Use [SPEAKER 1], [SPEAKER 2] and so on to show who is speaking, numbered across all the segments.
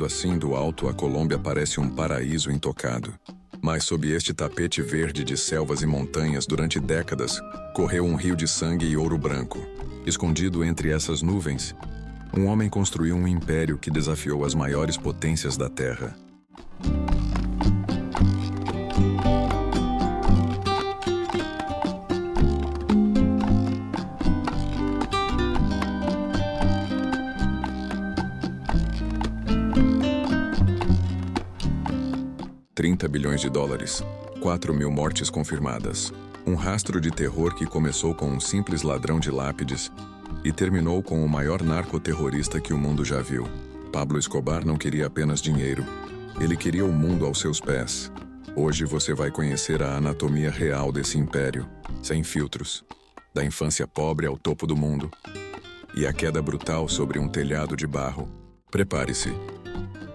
[SPEAKER 1] assim, do alto, a Colômbia parece um paraíso intocado. Mas sob este tapete verde de selvas e montanhas, durante décadas, correu um rio de sangue e ouro branco. Escondido entre essas nuvens, um homem construiu um império que desafiou as maiores potências da Terra. $30 bilhões, 4.000 mortes confirmadas. Um rastro de terror que começou com um simples ladrão de lápides e terminou com o maior narcoterrorista que o mundo já viu. Pablo Escobar não queria apenas dinheiro. Ele queria o mundo aos seus pés. Hoje você vai conhecer a anatomia real desse império, sem filtros. Da infância pobre ao topo do mundo. E a queda brutal sobre um telhado de barro. Prepare-se.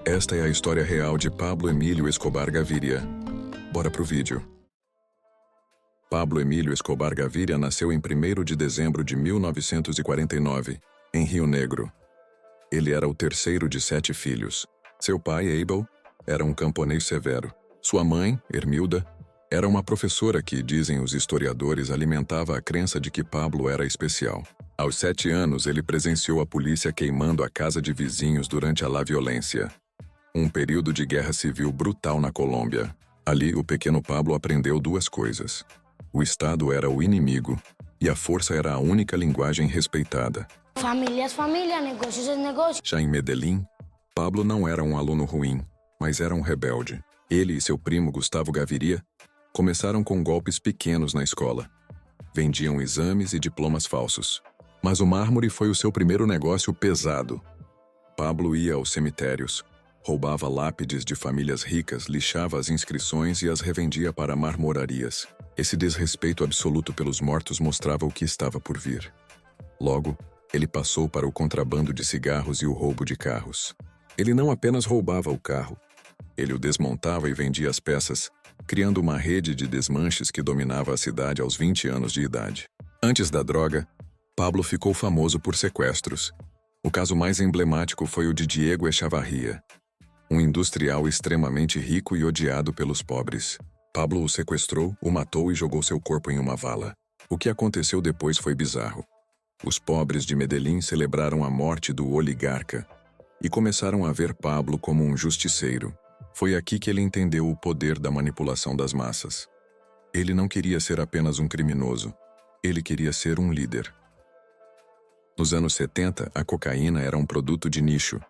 [SPEAKER 1] Esta é a história real de Pablo Emílio Escobar Gaviria. Bora pro vídeo. Pablo Emílio Escobar Gaviria nasceu em 1º de dezembro de 1949, em Rio Negro. Ele era o terceiro de 7 filhos. Seu pai, Abel, era um camponês severo. Sua mãe, Hermilda, era uma professora que, dizem os historiadores, alimentava a crença de que Pablo era especial. Aos 7 anos, ele presenciou a polícia queimando a casa de vizinhos durante a La Violência. Um período de guerra civil brutal na Colômbia. Ali, o pequeno Pablo aprendeu 2 coisas. O Estado era o inimigo e a força era a única linguagem respeitada.
[SPEAKER 2] Família é família, negócios é negócio.
[SPEAKER 1] Já em Medellín, Pablo não era um aluno ruim, mas era um rebelde. Ele e seu primo Gustavo Gaviria começaram com golpes pequenos na escola. Vendiam exames e diplomas falsos. Mas o mármore foi o seu primeiro negócio pesado. Pablo ia aos cemitérios. Roubava lápides de famílias ricas, lixava as inscrições e as revendia para marmorarias. Esse desrespeito absoluto pelos mortos mostrava o que estava por vir. Logo, ele passou para o contrabando de cigarros e o roubo de carros. Ele não apenas roubava o carro, ele o desmontava e vendia as peças, criando uma rede de desmanches que dominava a cidade aos 20 anos de idade. Antes da droga, Pablo ficou famoso por sequestros. O caso mais emblemático foi o de Diego Echavarria, um industrial extremamente rico e odiado pelos pobres. Pablo o sequestrou, o matou e jogou seu corpo em uma vala. O que aconteceu depois foi bizarro. Os pobres de Medellín celebraram a morte do oligarca e começaram a ver Pablo como um justiceiro. Foi aqui que ele entendeu o poder da manipulação das massas. Ele não queria ser apenas um criminoso. Ele queria ser um líder. Nos anos 70, a cocaína era um produto de nicho.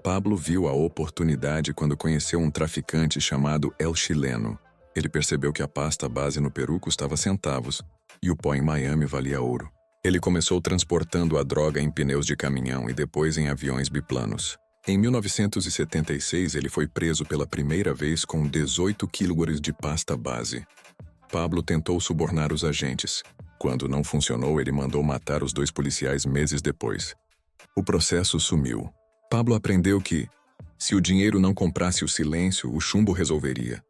[SPEAKER 1] Pablo viu a oportunidade quando conheceu um traficante chamado El Chileno. Ele percebeu que a pasta base no Peru custava centavos e o pó em Miami valia ouro. Ele começou transportando a droga em pneus de caminhão e depois em aviões biplanos. Em 1976, ele foi preso pela primeira vez com 18 quilos de pasta base. Pablo tentou subornar os agentes. Quando não funcionou, ele mandou matar os 2 policiais meses depois. O processo sumiu. Pablo aprendeu que, se o dinheiro não comprasse o silêncio, o chumbo resolveria.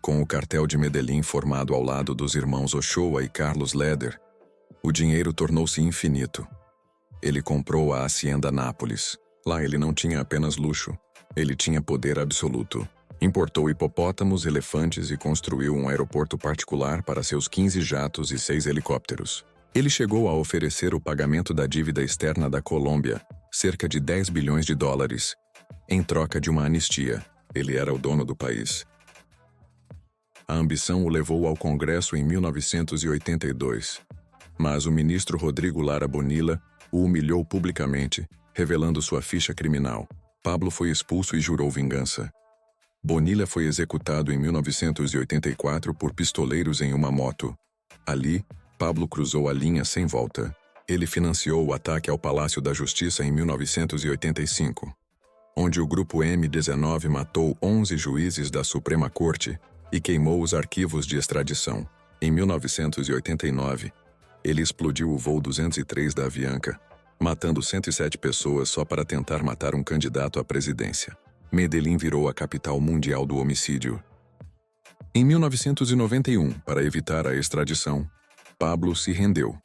[SPEAKER 1] Com o cartel de Medellín formado ao lado dos irmãos Ochoa e Carlos Leder, o dinheiro tornou-se infinito. Ele comprou a Hacienda Nápoles. Lá ele não tinha apenas luxo, ele tinha poder absoluto. Importou hipopótamos, elefantes e construiu um aeroporto particular para seus 15 jatos e 6 helicópteros. Ele chegou a oferecer o pagamento da dívida externa da Colômbia, cerca de $10 bilhões, em troca de uma anistia. Ele era o dono do país. A ambição o levou ao Congresso em 1982. Mas o ministro Rodrigo Lara Bonilla o humilhou publicamente, revelando sua ficha criminal. Pablo foi expulso e jurou vingança. Bonilla foi executado em 1984 por pistoleiros em uma moto. Ali, Pablo cruzou a linha sem volta. Ele financiou o ataque ao Palácio da Justiça em 1985, onde o Grupo M19 matou 11 juízes da Suprema Corte e queimou os arquivos de extradição. Em 1989, ele explodiu o voo 203 da Avianca, matando 107 pessoas só para tentar matar um candidato à presidência. Medellín virou a capital mundial do homicídio. Em 1991, para evitar a extradição, Pablo se rendeu.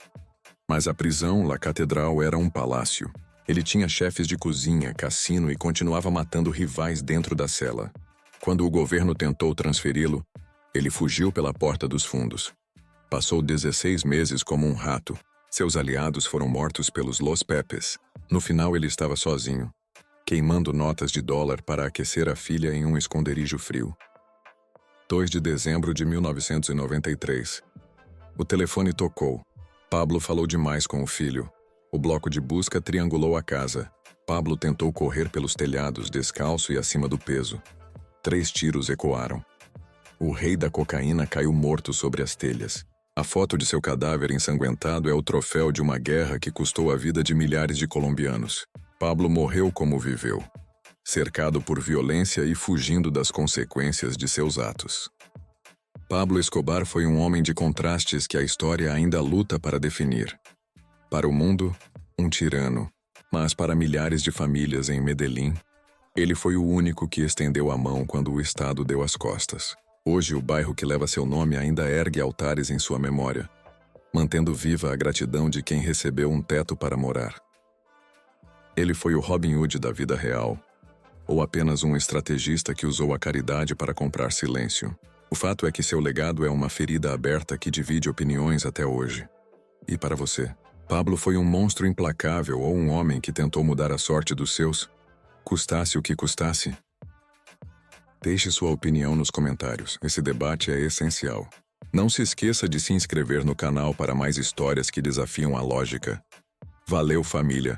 [SPEAKER 1] Mas a prisão La Catedral era um palácio. Ele tinha chefes de cozinha, cassino e continuava matando rivais dentro da cela. Quando o governo tentou transferi-lo, ele fugiu pela porta dos fundos. Passou 16 meses como um rato. Seus aliados foram mortos pelos Los Pepes. No final ele estava sozinho, queimando notas de dólar para aquecer a filha em um esconderijo frio. 2 de dezembro de 1993. O telefone tocou. Pablo falou demais com o filho. O bloco de busca triangulou a casa. Pablo tentou correr pelos telhados, descalço e acima do peso. 3 tiros ecoaram. O rei da cocaína caiu morto sobre as telhas. A foto de seu cadáver ensanguentado é o troféu de uma guerra que custou a vida de milhares de colombianos. Pablo morreu como viveu, cercado por violência e fugindo das consequências de seus atos. Pablo Escobar foi um homem de contrastes que a história ainda luta para definir. Para o mundo, um tirano, mas para milhares de famílias em Medellín, ele foi o único que estendeu a mão quando o Estado deu as costas. Hoje, o bairro que leva seu nome ainda ergue altares em sua memória, mantendo viva a gratidão de quem recebeu um teto para morar. Ele foi o Robin Hood da vida real, ou apenas um estrategista que usou a caridade para comprar silêncio. O fato é que seu legado é uma ferida aberta que divide opiniões até hoje. E para você, Pablo foi um monstro implacável ou um homem que tentou mudar a sorte dos seus, custasse o que custasse? Deixe sua opinião nos comentários, esse debate é essencial. Não se esqueça de se inscrever no canal para mais histórias que desafiam a lógica. Valeu, família!